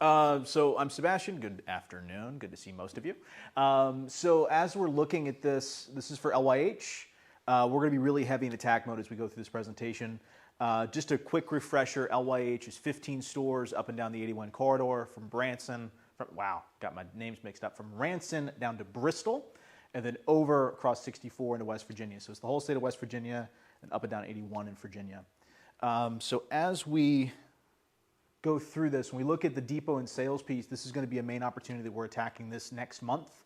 So I'm Sebastian. Good afternoon. Good to see most of you. So as we're looking at this is for LYH. We're going to be really heavy in attack mode as we go through this presentation. Just a quick refresher, LYH is 15 stores up and down the 81 corridor from Branson. Got my names mixed up. From Ranson down to Bristol, and then over across 64 into West Virginia. So it's the whole state of West Virginia and up and down 81 in Virginia. So as we go through this, when we look at the depot and sales piece, this is going to be a main opportunity that we're attacking this next month.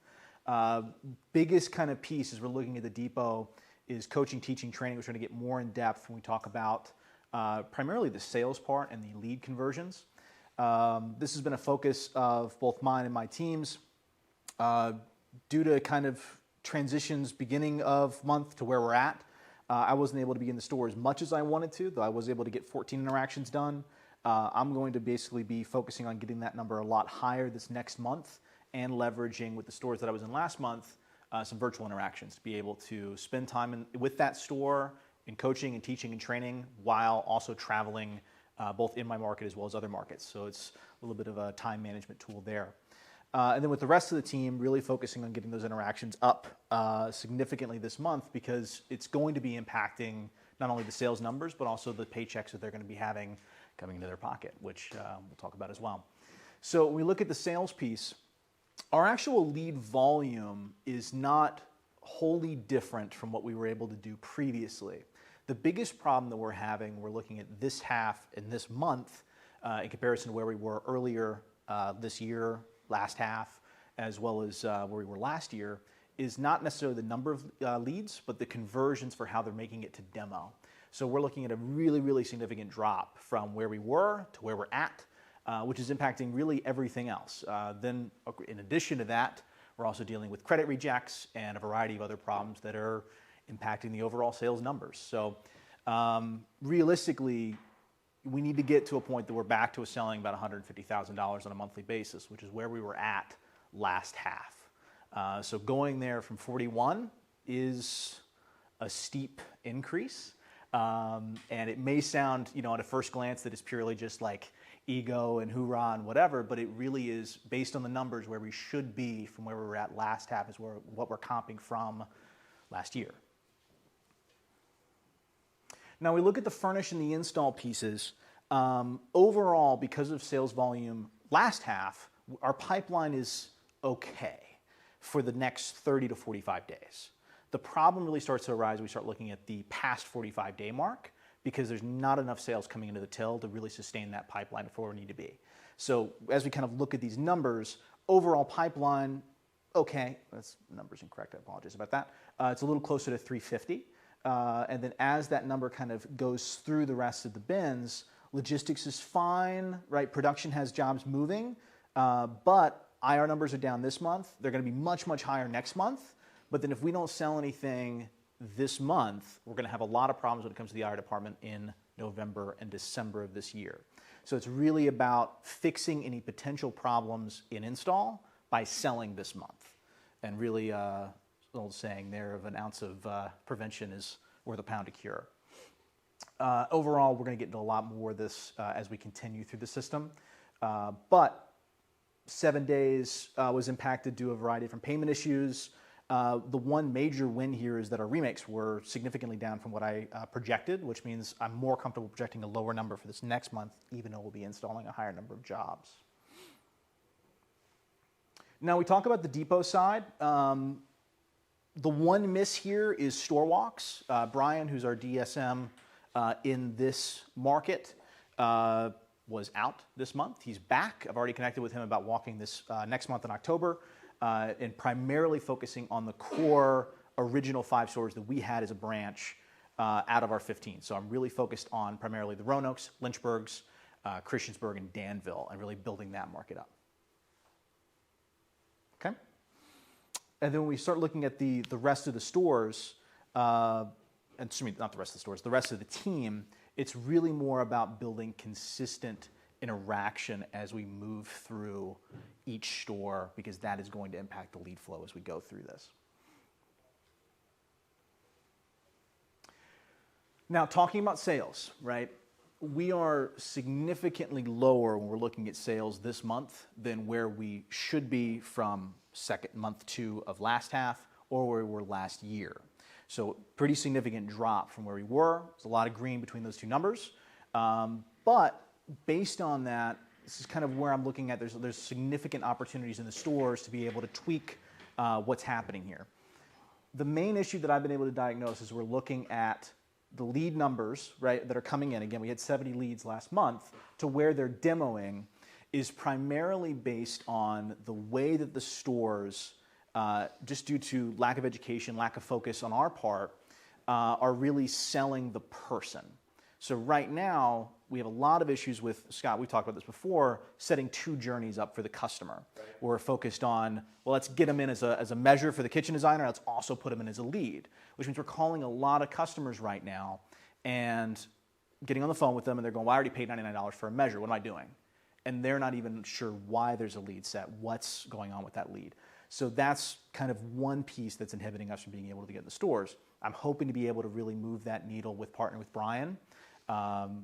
Biggest kind of piece as we're looking at the depot is coaching, teaching, training. We're trying to get more in depth when we talk about primarily the sales part and the lead conversions. This has been a focus of both mine and my teams due to kind of transitions beginning of month to where we're at. I wasn't able to be in the store as much as I wanted to, though I was able to get 14 interactions done. I'm going to basically be focusing on getting that number a lot higher this next month and leveraging with the stores that I was in last month some virtual interactions to be able to spend time with that store in coaching and teaching and training while also traveling both in my market as well as other markets. So it's a little bit of a time management tool there. And then with the rest of the team, really focusing on getting those interactions up significantly this month because it's going to be impacting not only the sales numbers, but also the paychecks that they're going to be having coming into their pocket, which we'll talk about as well. So when we look at the sales piece, our actual lead volume is not wholly different from what we were able to do previously. The biggest problem that we're having, we're looking at this half and this month in comparison to where we were earlier this year, last half, as well as where we were last year, is not necessarily the number of leads, but the conversions for how they're making it to demo. So we're looking at a really, really significant drop from where we were to where we're at, which is impacting really everything else. Then in addition to that, we're also dealing with credit rejects and a variety of other problems that are impacting the overall sales numbers. So realistically, we need to get to a point that we're back to selling about $150,000 on a monthly basis, which is where we were at last half. So going there from 41 is a steep increase. And it may sound, at a first glance that it's purely just like ego and hoorah and whatever, but it really is based on the numbers where we should be from where we were at last half is what we're comping from last year. Now we look at the furnish and the install pieces. Overall, because of sales volume last half, our pipeline is okay for the next 30 to 45 days. The problem really starts to arise when we start looking at the past 45-day mark because there's not enough sales coming into the till to really sustain that pipeline to where we need to be. So as we kind of look at these numbers, overall pipeline, okay, that's numbers incorrect, I apologize about that. It's a little closer to 350. And then as that number kind of goes through the rest of the bins, logistics is fine, right? Production has jobs moving, but IR numbers are down this month. They're going to be much, much higher next month. But then if we don't sell anything this month, we're going to have a lot of problems when it comes to the IR department in November and December of this year. So it's really about fixing any potential problems in install by selling this month. And really, the old saying there of an ounce of prevention is worth a pound of cure. Overall, we're going to get into a lot more of this as we continue through the system. But 7 days was impacted due to a variety of different payment issues. The one major win here is that our remakes were significantly down from what I projected, which means I'm more comfortable projecting a lower number for this next month, even though we'll be installing a higher number of jobs. Now we talk about the depot side. The one miss here is store walks. Brian, who's our DSM in this market, was out this month. He's back. I've already connected with him about walking this next month in October. And primarily focusing on the core original 5 stores that we had as a branch out of our 15. So I'm really focused on primarily the Roanoke's, Lynchburg's, Christiansburg, and Danville, and really building that market up. Okay? And then when we start looking at the rest of the stores, not the rest of the stores, the rest of the team, it's really more about building consistent interaction as we move through each store because that is going to impact the lead flow as we go through this. Now, talking about sales, right? We are significantly lower when we're looking at sales this month than where we should be from month 2 of last half or where we were last year. So pretty significant drop from where we were. There's a lot of green between those two numbers. But based on that, this is kind of where I'm looking at. There's significant opportunities in the stores to be able to tweak what's happening here. The main issue that I've been able to diagnose is we're looking at the lead numbers, right, that are coming in. Again, we had 70 leads last month, to where they're demoing is primarily based on the way that the stores, just due to lack of education, lack of focus on our part, are really selling the person. So right now, we have a lot of issues with, Scott, we talked about this before, setting 2 journeys up for the customer. Right. We're focused on, well, let's get them in as a measure for the kitchen designer, let's also put them in as a lead, which means we're calling a lot of customers right now and getting on the phone with them, and they're going, well, I already paid $99 for a measure, what am I doing? And they're not even sure why there's a lead set, what's going on with that lead. So that's kind of one piece that's inhibiting us from being able to get in the stores. I'm hoping to be able to really move that needle with partnering with Brian,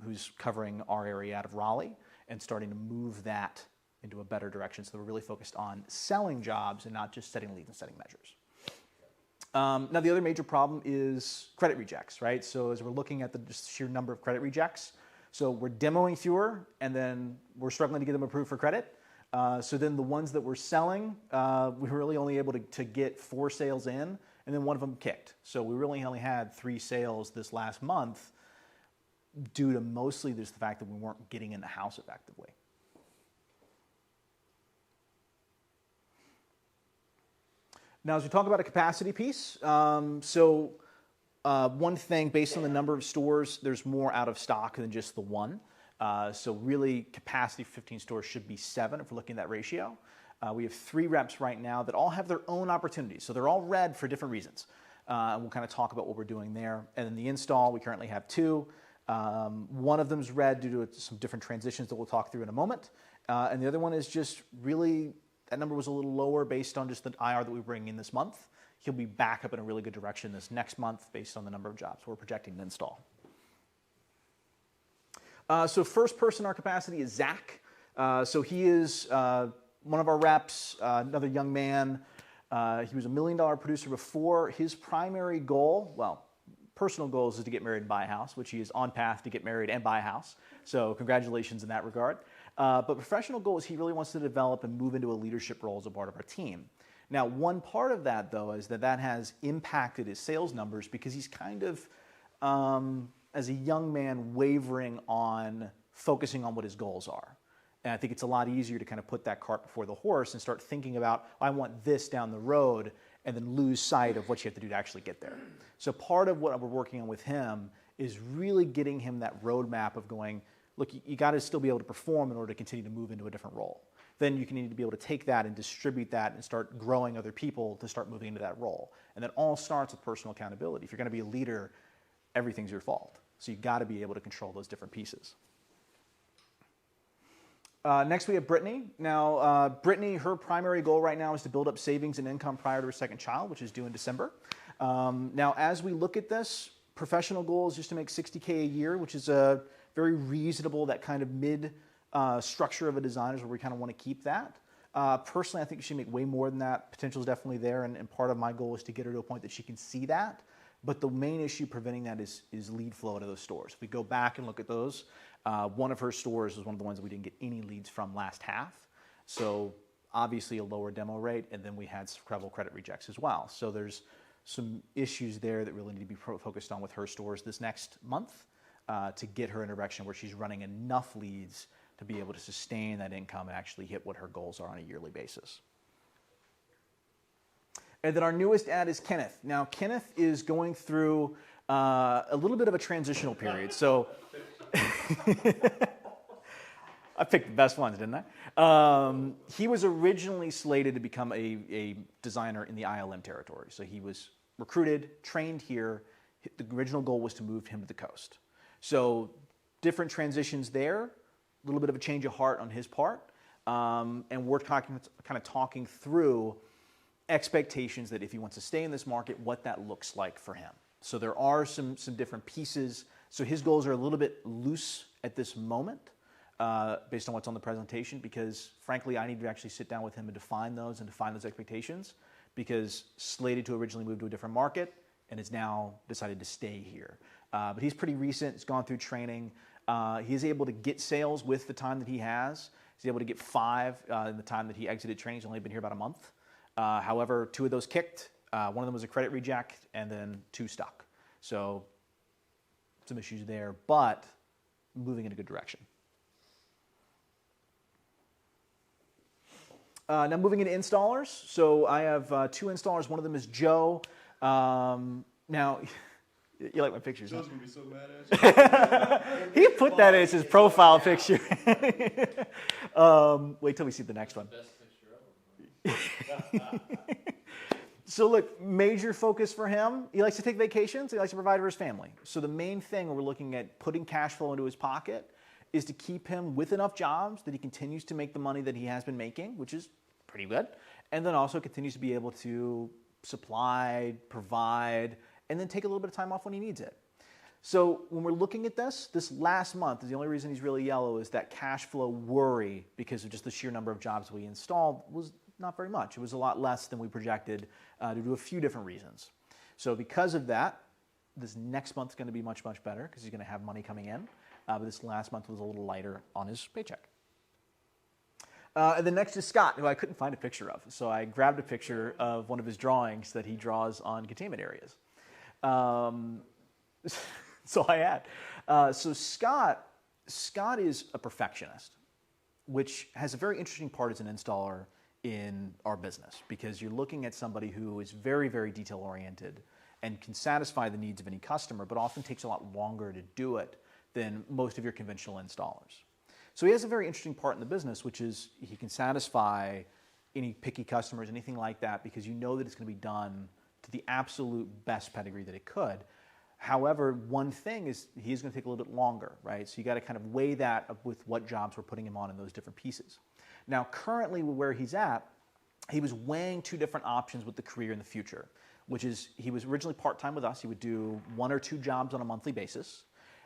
who's covering our area out of Raleigh, and starting to move that into a better direction so that we're really focused on selling jobs and not just setting leads and setting measures. Now, the other major problem is credit rejects, right? So as we're looking at the just sheer number of credit rejects, so we're demoing fewer, and then we're struggling to get them approved for credit. So then the ones that we're selling, we were really only able to get 4 sales in, and then one of them kicked. So we really only had 3 sales this last month, due to mostly just the fact that we weren't getting in the house effectively. Now, as we talk about a capacity piece, one thing, based on the number of stores, there's more out of stock than just the 1. So really, capacity for 15 stores should be 7 if we're looking at that ratio. We have 3 reps right now that all have their own opportunities. So they're all red for different reasons. And we'll kind of talk about what we're doing there. And then the install, we currently have 2. One of them is red due to some different transitions that we'll talk through in a moment. And the other one is just really, that number was a little lower based on just the IR that we bring in this month. He'll be back up in a really good direction this next month based on the number of jobs we're projecting to install. So first person in our capacity is Zach. So he is one of our reps, another young man. He was a $1 million producer before. His primary goal, well, personal goals is to get married and buy a house, which he is on path to get married and buy a house. So congratulations in that regard. But professional goals, he really wants to develop and move into a leadership role as a part of our team. Now, one part of that, though, is that has impacted his sales numbers because he's kind of, as a young man, wavering on focusing on what his goals are. And I think it's a lot easier to kind of put that cart before the horse and start thinking about, I want this down the road, and then lose sight of what you have to do to actually get there. So part of what we're working on with him is really getting him that roadmap of going, look, you got to still be able to perform in order to continue to move into a different role. Then you need to be able to take that and distribute that and start growing other people to start moving into that role. And that all starts with personal accountability. If you're going to be a leader, everything's your fault. So you got to be able to control those different pieces. Next, we have Brittany. Now, Brittany, her primary goal right now is to build up savings and income prior to her second child, which is due in December. Now, as we look at this, professional goal is just to make $60K a year, which is a very reasonable, that kind of mid structure of a designer is where we kind of want to keep that. Personally, I think she should make way more than that. Potential is definitely there, and part of my goal is to get her to a point that she can see that. But the main issue preventing that is lead flow to those stores. If we go back and look at those, one of her stores was one of the ones that we didn't get any leads from last half. So obviously a lower demo rate, and then we had several credit rejects as well. So there's some issues there that really need to be focused on with her stores this next month to get her in a direction where she's running enough leads to be able to sustain that income and actually hit what her goals are on a yearly basis. And then our newest ad is Kenneth. Now, Kenneth is going through a little bit of a transitional period. So I picked the best ones, didn't I? He was originally slated to become a designer in the ILM territory. So he was recruited, trained here. The original goal was to move him to the coast. So different transitions there, a little bit of a change of heart on his part. And we're kind of talking through expectations that if he wants to stay in this market, what that looks like for him. So there are some different pieces. So his goals are a little bit loose at this moment, based on what's on the presentation, because frankly, I need to actually sit down with him and define those expectations, because slated to originally move to a different market and has now decided to stay here. But he's pretty recent. He's gone through training. He's able to get sales with the time that he has. He's able to get 5 in the time that he exited training. He's only been here about a month. However, 2 of those kicked. One of them was a credit reject, and then 2 stuck. So some issues there, but moving in a good direction. Now moving into installers. So I have 2 installers. One of them is Joe. Now, you like my pictures, Joe's huh? gonna be so mad at you. He put that as his profile picture. Wait till we see the next one. Best picture ever. So look, major focus for him. He likes to take vacations. He likes to provide for his family. So the main thing when we're looking at putting cash flow into his pocket is to keep him with enough jobs that he continues to make the money that he has been making, which is pretty good, and then also continues to be able to supply, provide, and then take a little bit of time off when he needs it. So when we're looking at this last month is the only reason he's really yellow is that cash flow worry because of just the sheer number of jobs we installed was not very much. It was a lot less than we projected due to a few different reasons. So because of that, this next month's going to be much, much better because he's going to have money coming in. But this last month was a little lighter on his paycheck. And then next is Scott, who I couldn't find a picture of. So I grabbed a picture of one of his drawings that he draws on containment areas. So I had. So Scott is a perfectionist, which has a very interesting part as an installer in our business because you're looking at somebody who is very, very detail-oriented and can satisfy the needs of any customer, but often takes a lot longer to do it than most of your conventional installers. So he has a very interesting part in the business, which is he can satisfy any picky customers, anything like that, because you know that it's going to be done to the absolute best pedigree that it could. However, one thing is he's going to take a little bit longer, right? So you got to kind of weigh that up with what jobs we're putting him on in those different pieces. Now, currently where he's at, he was weighing 2 different options with the career in the future, which is he was originally part-time with us. He would do 1 or 2 jobs on a monthly basis.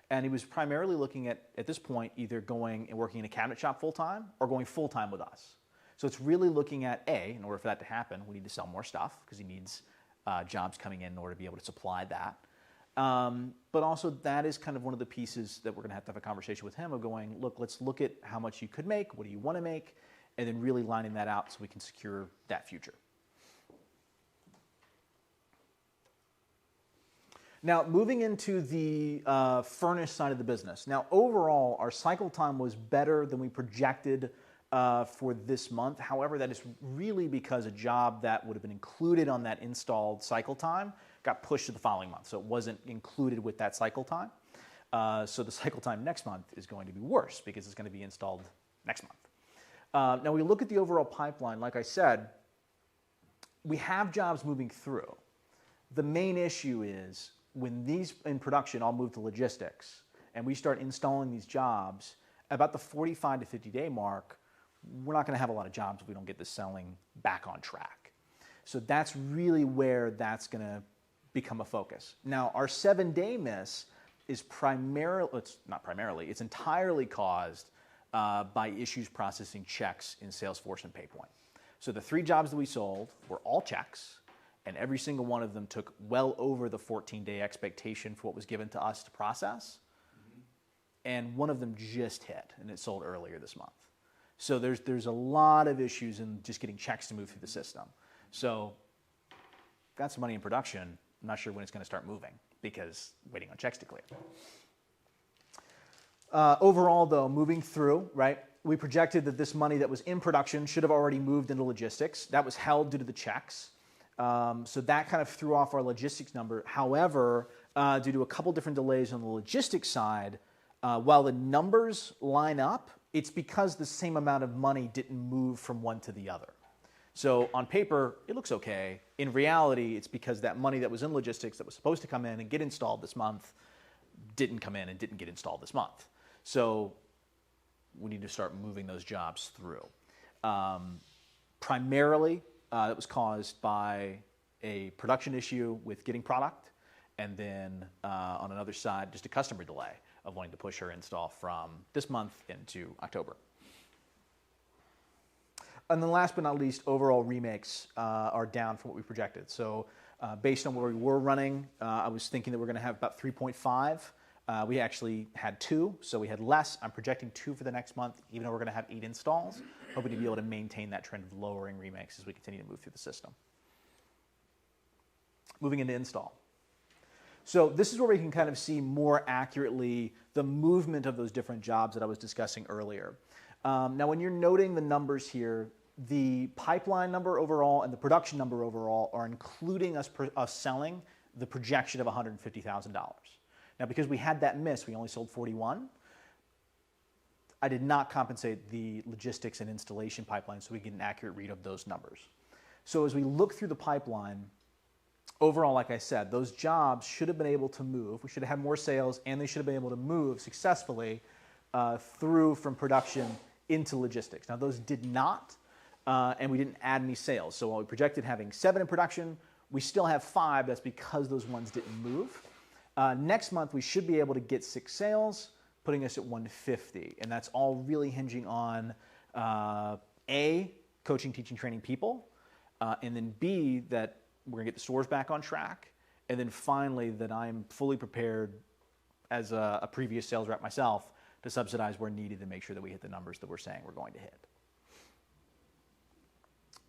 And he was primarily looking at this point, either going and working in a cabinet shop full-time or going full-time with us. So it's really looking at, in order for that to happen, we need to sell more stuff because he needs jobs coming in order to be able to supply that. But also that is kind of one of the pieces that we're going to have a conversation with him of going, look, let's look at how much you could make, what do you want to make, and then really lining that out so we can secure that future. Now, moving into the furnace side of the business. Now, overall, our cycle time was better than we projected for this month. However, that is really because a job that would have been included on that installed cycle time got pushed to the following month. So it wasn't included with that cycle time. So the cycle time next month is going to be worse because it's going to be installed next month. Now, we look at the overall pipeline. Like I said, we have jobs moving through. The main issue is when these in production all move to logistics and we start installing these jobs, about the 45 to 50 day mark, we're not going to have a lot of jobs if we don't get this selling back on track. So that's really where that's going to become a focus. Now, our 7-day miss is it's entirely caused by issues processing checks in Salesforce and PayPoint. So the 3 jobs that we sold were all checks, and every single one of them took well over the 14-day expectation for what was given to us to process. And one of them just hit, and it sold earlier this month. So there's a lot of issues in just getting checks to move through the system. So got some money in production. I'm not sure when it's going to start moving because waiting on checks to clear. Overall, though, moving through, right, we projected that this money that was in production should have already moved into logistics. That was held due to the checks. So that kind of threw off our logistics number. However, due to a couple different delays on the logistics side, while the numbers line up, it's because the same amount of money didn't move from one to the other. So on paper, it looks okay. In reality, it's because that money that was in logistics that was supposed to come in and get installed this month didn't come in and didn't get installed this month. So we need to start moving those jobs through. Primarily, that was caused by a production issue with getting product, and then on another side, just a customer delay of wanting to push her install from this month into October. And then last but not least, overall remakes are down from what we projected. So based on where we were running, I was thinking that we're going to have about 3.5. We actually had 2, so we had less. I'm projecting 2 for the next month, even though we're going to have 8 installs. Hoping to be able to maintain that trend of lowering remakes as we continue to move through the system. Moving into install. So this is where we can kind of see more accurately the movement of those different jobs that I was discussing earlier. Now, when you're noting the numbers here, the pipeline number overall and the production number overall are including us selling the projection of $150,000. Now, because we had that miss, we only sold 41. I did not compensate the logistics and installation pipeline so we get an accurate read of those numbers. So as we look through the pipeline, overall, like I said, those jobs should have been able to move. We should have had more sales, and they should have been able to move successfully through from production into logistics. Now, those did not, and we didn't add any sales. So while we projected having 7 in production, we still have 5. That's because those ones didn't move. Next month, we should be able to get 6 sales, putting us at 150. And that's all really hinging on A, coaching, teaching, training people, and then B, that we're going to get the stores back on track, and then finally that I'm fully prepared as a previous sales rep myself to subsidize where needed to make sure that we hit the numbers that we're saying we're going to hit.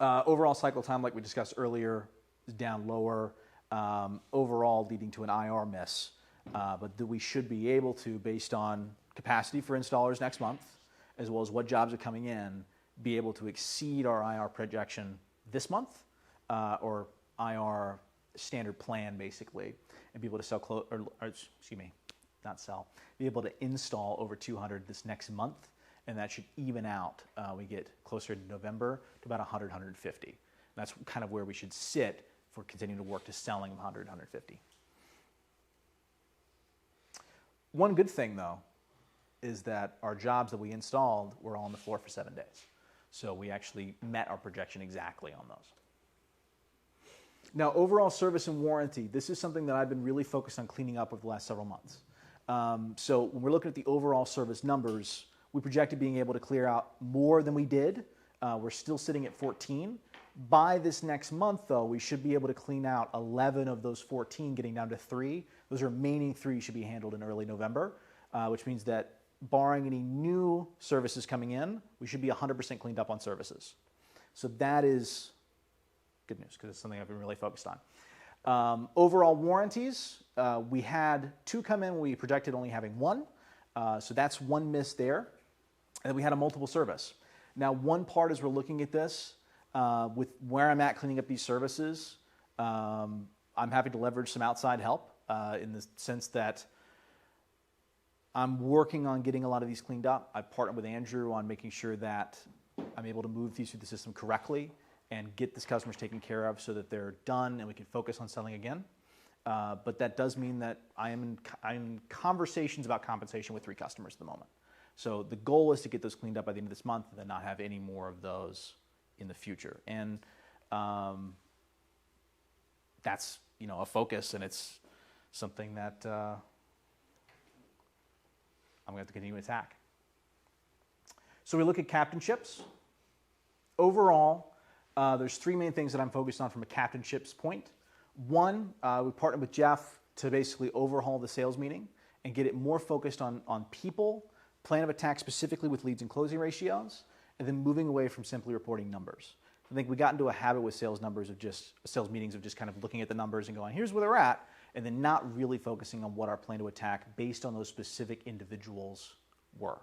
Overall cycle time, like we discussed earlier, is down lower, overall leading to an IR miss, but that we should be able to, based on capacity for installers next month, as well as what jobs are coming in, be able to exceed our IR projection this month, or IR standard plan, basically, and be able to sell, be able to install over 200 this next month, and that should even out. We get closer to November to about 100, 150. And that's kind of where we should sit for continuing to work to selling 100, 150. One good thing, though, is that our jobs that we installed were all on the floor for 7 days. So we actually met our projection exactly on those. Now, overall service and warranty, this is something that I've been really focused on cleaning up over the last several months. So when we're looking at the overall service numbers, we projected being able to clear out more than we did. We're still sitting at 14. By this next month, though, we should be able to clean out 11 of those 14, getting down to 3. Those remaining 3 should be handled in early November, which means that barring any new services coming in, we should be 100% cleaned up on services. So that is good news, because it's something I've been really focused on. Overall warranties, we had 2 come in. We projected only having 1. So that's 1 miss there. And then we had a multiple service. Now, one part as we're looking at this, with where I'm at cleaning up these services, I'm happy to leverage some outside help in the sense that I'm working on getting a lot of these cleaned up. I've partnered with Andrew on making sure that I'm able to move these through the system correctly and get these customers taken care of so that they're done and we can focus on selling again. But that does mean that I'm in conversations about compensation with 3 customers at the moment. So the goal is to get those cleaned up by the end of this month and then not have any more of those in the future. And that's a focus, and it's something that I'm going to have to continue to attack. So we look at captainships. Overall, there's 3 main things that I'm focused on from a captainships point. One, we partnered with Jeff to basically overhaul the sales meeting and get it more focused on people, plan of attack specifically with leads and closing ratios, and then moving away from simply reporting numbers. I think we got into a habit with sales meetings of just kind of looking at the numbers and going, here's where they're at, and then not really focusing on what our plan to attack based on those specific individuals were.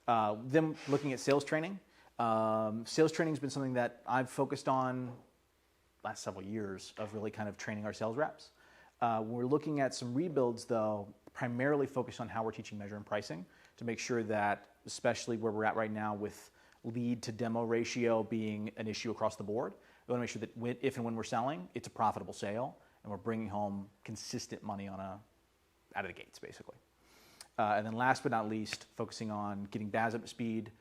Then looking at sales training. Sales training has been something that I've focused on last several years of really kind of training our sales reps. When we're looking at some rebuilds, though, primarily focused on how we're teaching measure and pricing to make sure that, especially where we're at right now with lead to demo ratio being an issue across the board, we want to make sure that if and when we're selling, it's a profitable sale and we're bringing home consistent money out of the gates, basically. And then last but not least, focusing on getting BAS up to speed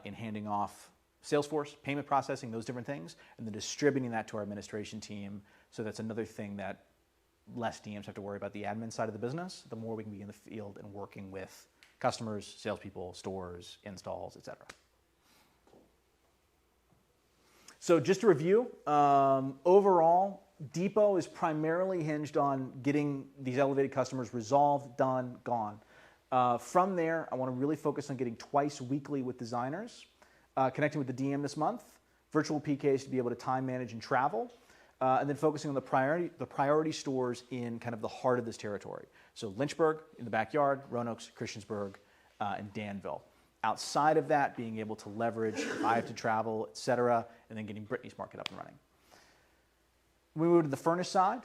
in handing off Salesforce, payment processing, those different things, and then distributing that to our administration team. So that's another thing that less DMs have to worry about the admin side of the business, the more we can be in the field and working with customers, salespeople, stores, installs, etc. So just to review, overall, Depot is primarily hinged on getting these elevated customers resolved, done, gone. From there, I want to really focus on getting twice weekly with designers, connecting with the DM this month, virtual PKs to be able to time manage and travel, and then focusing on the priority stores in kind of the heart of this territory. So Lynchburg in the backyard, Roanoke, Christiansburg, and Danville. Outside of that, being able to leverage if I have to travel, et cetera, and then getting Brittany's market up and running. We move to the furnace side,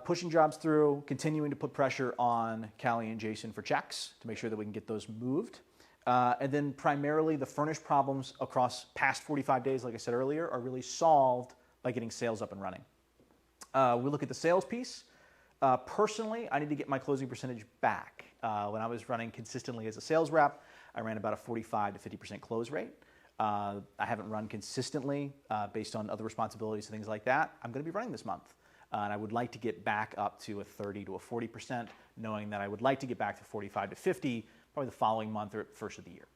pushing jobs through, continuing to put pressure on Callie and Jason for checks to make sure that we can get those moved. And then primarily the furnace problems across past 45 days, like I said earlier, are really solved by getting sales up and running. We look at the sales piece. Personally, I need to get my closing percentage back. When I was running consistently as a sales rep, I ran about a 45 to 50% close rate. I haven't run consistently based on other responsibilities and things like that. I'm going to be running this month. And I would like to get back up to a 30 to a 40%, knowing that I would like to get back to 45 to 50, probably the following month or first of the year.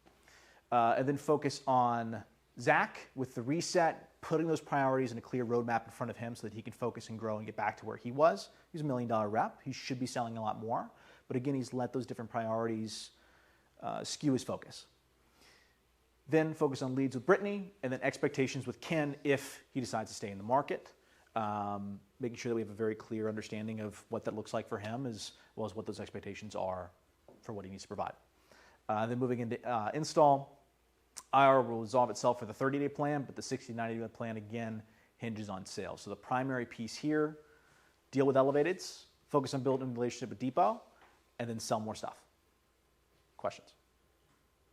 And then focus on Zach with the reset, putting those priorities in a clear roadmap in front of him so that he can focus and grow and get back to where he was. He's $1 million rep. He should be selling a lot more. But again, he's let those different priorities skew his focus. Then focus on leads with Brittany, and then expectations with Ken if he decides to stay in the market. Making sure that we have a very clear understanding of what that looks like for him, as well as what those expectations are for what he needs to provide. Then moving into install, IR will resolve itself for the 30-day plan, but the 60 to 90-day plan, again, hinges on sales. So the primary piece here, deal with elevateds, focus on building a relationship with Depot, and then sell more stuff. Questions?